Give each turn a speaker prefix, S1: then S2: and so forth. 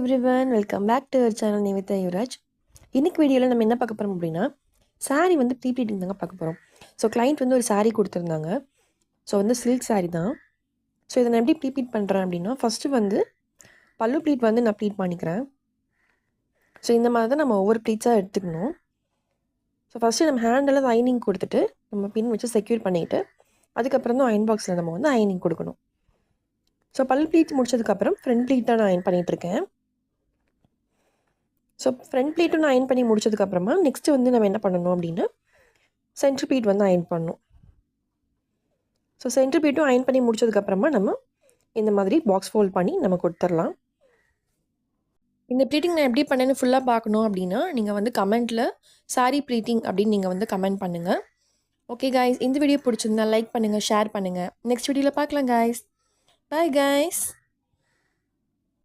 S1: Everyone, welcome back to our channel Nivitha Yuvaraj. இன்னைக்கு வீடியோவில் நம்ம என்ன பார்க்க போகிறோம் அப்படின்னா, சாரீ வந்து ப்ரீ ப்ளீட்டிங் தாங்க பார்க்க போகிறோம். ஸோ கிளைண்ட் வந்து ஒரு சாரீ கொடுத்துருந்தாங்க. ஸோ வந்து சில்க் சாரீ தான். ஸோ இதை நான் எப்படி ப்ரீ ப்ளீட் பண்ணுறேன் அப்படின்னா, ஃபஸ்ட்டு வந்து பல்லு ப்ளீட் வந்து நான் ப்ளீட் பண்ணிக்கிறேன். ஸோ இந்த மாதிரி தான் நம்ம ஒவ்வொரு ப்ளீட்ஸாக எடுத்துக்கணும். ஸோ ஃபஸ்ட்டு நம்ம ஹேண்டில் அயனிங் கொடுத்துட்டு நம்ம பின் வச்சு செக்யூர் பண்ணிவிட்டு அதுக்கப்புறம் தான் அயன் பாக்ஸில் நம்ம வந்து அயனிங் கொடுக்கணும். ஸோ பல் ப்ளீட் முடிச்சதுக்கப்புறம் ஃப்ரண்ட் ப்ளீட் தான் நான் அயன் பண்ணிகிட்ருக்கேன். ஸோ ஃப்ரண்ட் ப்ளீட்டும் நான் அயன் பண்ணி முடிச்சதுக்கப்புறமா நெக்ஸ்ட்டு வந்து நம்ம என்ன பண்ணணும் அப்படின்னா, சென்டர் ப்ளீட் வந்து அயன் பண்ணணும். ஸோ சென்டர் ப்ளீட்டும் அயன் பண்ணி முடிச்சதுக்கப்புறமா நம்ம இந்த மாதிரி பாக்ஸ் ஃபோல்ட் பண்ணி நம்ம கொடுத்துடலாம். இந்த ப்ளீட்டிங் நான் எப்படி பண்ணேன்னு ஃபுல்லாக பார்க்கணும் அப்படின்னா, நீங்கள் வந்து கமெண்ட்டில் சாரீ ப்ளீட்டிங் அப்படின்னு நீங்கள் வந்து கமெண்ட் பண்ணுங்கள். ஓகே காய்ஸ், இந்த வீடியோ பிடிச்சிருந்தா லைக் பண்ணுங்கள், ஷேர் பண்ணுங்கள். நெக்ஸ்ட் வீடியோவில் பார்க்கலாம் காய்ஸ். Bye guys.